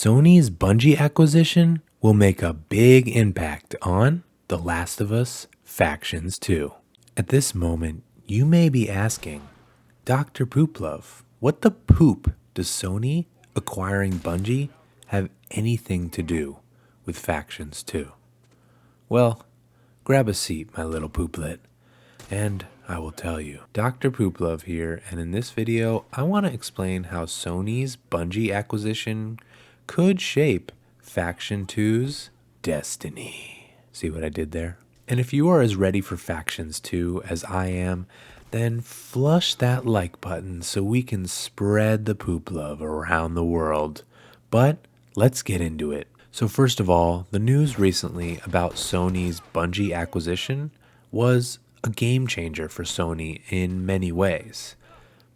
Sony's Bungie acquisition will make a big impact on The Last of Us Factions 2. At this moment, you may be asking, Dr. Pooplove, what the poop does Sony acquiring Bungie have anything to do with Factions 2? Well, grab a seat, my little pooplet, and I will tell you. Dr. Pooplove here, and in this video, I want to explain how Sony's Bungie acquisition could shape Faction 2's destiny. See what I did there? And if you are as ready for Factions 2 as I am, then flush that like button so we can spread the poop love around the world. But let's get into it. So first of all, the news recently about Sony's Bungie acquisition was a game changer for Sony in many ways.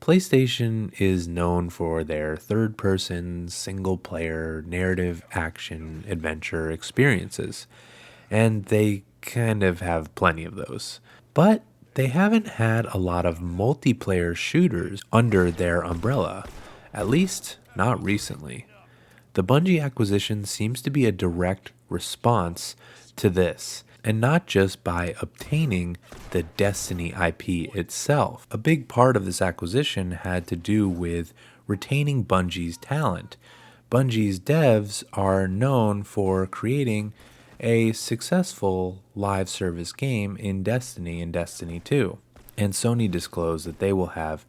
PlayStation is known for their third-person, single-player, narrative, action, adventure experiences, and they kind of have plenty of those. But they haven't had a lot of multiplayer shooters under their umbrella, at least not recently. The Bungie acquisition seems to be a direct response to this, and not just by obtaining the Destiny IP itself. A big part of this acquisition had to do with retaining Bungie's talent. Bungie's devs are known for creating a successful live service game in Destiny and Destiny 2. And Sony disclosed that they will have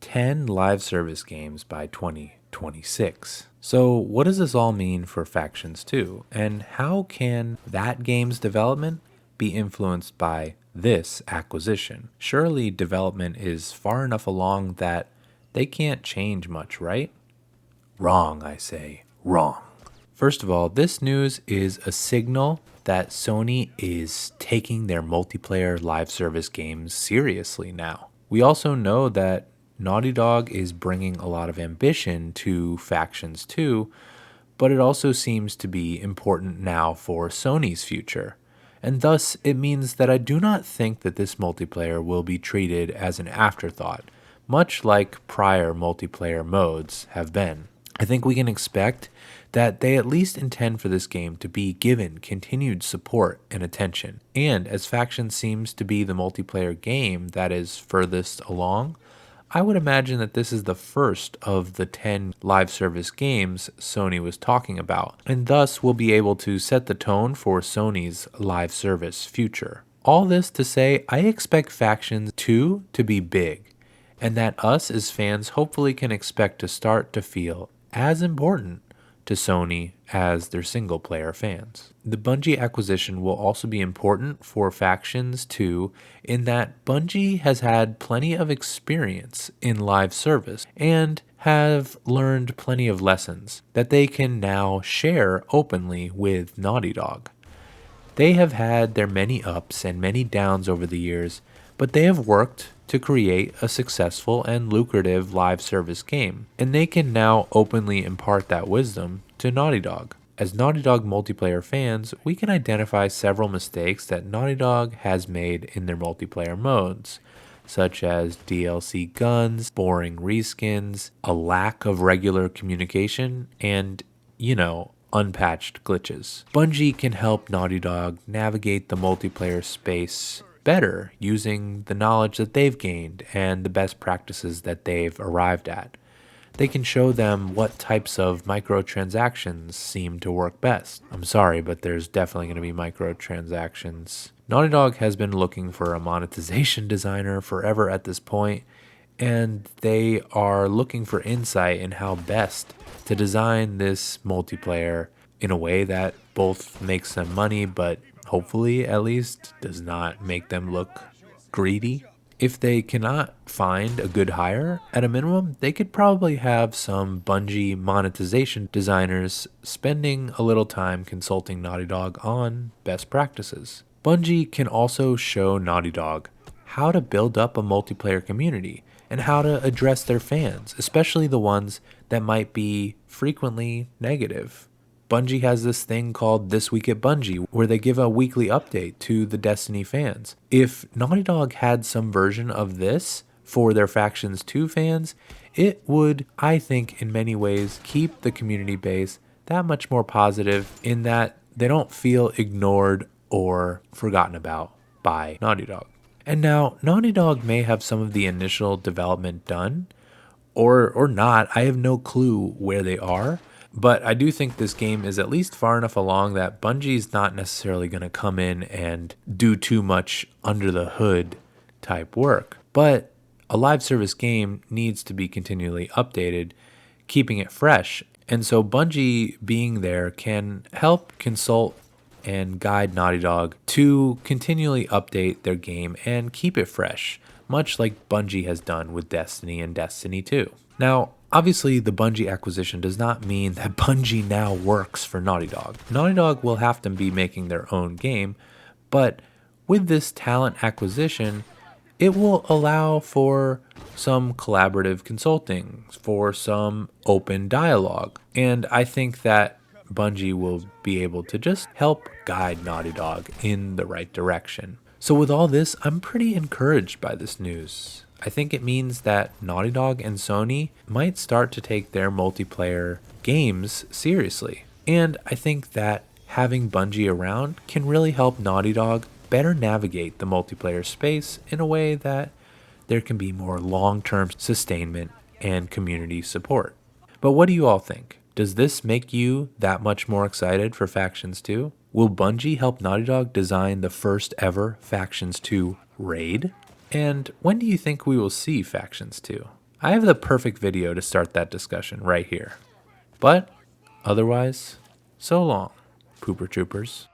10 live service games by 2026. So what does this all mean for Factions 2? And how can that game's development be influenced by this acquisition? Surely development is far enough along that they can't change much, right? Wrong, I say. Wrong. First of all, this news is a signal that Sony is taking their multiplayer live service games seriously now. We also know that Naughty Dog is bringing a lot of ambition to Factions 2, but it also seems to be important now for Sony's future. And thus, it means that I do not think that this multiplayer will be treated as an afterthought, much like prior multiplayer modes have been. I think we can expect that they at least intend for this game to be given continued support and attention. And as Factions seems to be the multiplayer game that is furthest along, I would imagine that this is the first of the 10 live service games Sony was talking about, and thus will be able to set the tone for Sony's live service future. All this to say, I expect Factions 2 to be big, and that us as fans hopefully can expect to start to feel as important to Sony as their single-player fans. The Bungie acquisition will also be important for Factions 2 in that Bungie has had plenty of experience in live service and have learned plenty of lessons that they can now share openly with Naughty Dog. They have had their many ups and many downs over the years, but they have worked to create a successful and lucrative live service game, and they can now openly impart that wisdom to Naughty Dog. As Naughty Dog multiplayer fans, we can identify several mistakes that Naughty Dog has made in their multiplayer modes, such as DLC guns, boring reskins, a lack of regular communication, and, unpatched glitches. Bungie can help Naughty Dog navigate the multiplayer space better using the knowledge that they've gained and the best practices that they've arrived at. They can show them what types of microtransactions seem to work best. I'm sorry, but there's definitely going to be microtransactions. Naughty Dog has been looking for a monetization designer forever at this point, and they are looking for insight in how best to design this multiplayer in a way that both makes them money, but hopefully at least does not make them look greedy. If they cannot find a good hire, at a minimum, they could probably have some Bungie monetization designers spending a little time consulting Naughty Dog on best practices. Bungie can also show Naughty Dog how to build up a multiplayer community and how to address their fans, especially the ones that might be frequently negative. Bungie has this thing called This Week at Bungie, where they give a weekly update to the Destiny fans. If Naughty Dog had some version of this for their Factions 2 fans, it would, I think, in many ways, keep the community base that much more positive in that they don't feel ignored or forgotten about by Naughty Dog. And now, Naughty Dog may have some of the initial development done, or not. I have no clue where they are, but I do think this game is at least far enough along that Bungie's not necessarily going to come in and do too much under the hood type work. But a live service game needs to be continually updated, keeping it fresh. And so Bungie being there can help consult and guide Naughty Dog to continually update their game and keep it fresh, much like Bungie has done with Destiny and Destiny 2. Now, obviously, the Bungie acquisition does not mean that Bungie now works for Naughty Dog. Naughty Dog will have to be making their own game, but with this talent acquisition, it will allow for some collaborative consulting, for some open dialogue. And I think that Bungie will be able to just help guide Naughty Dog in the right direction. So with all this, I'm pretty encouraged by this news. I think it means that Naughty Dog and Sony might start to take their multiplayer games seriously. And I think that having Bungie around can really help Naughty Dog better navigate the multiplayer space in a way that there can be more long-term sustainment and community support. But what do you all think? Does this make you that much more excited for Factions 2? Will Bungie help Naughty Dog design the first ever Factions 2 raid? And when do you think we will see Factions 2? I have the perfect video to start that discussion right here. But otherwise, so long, Pooper Troopers.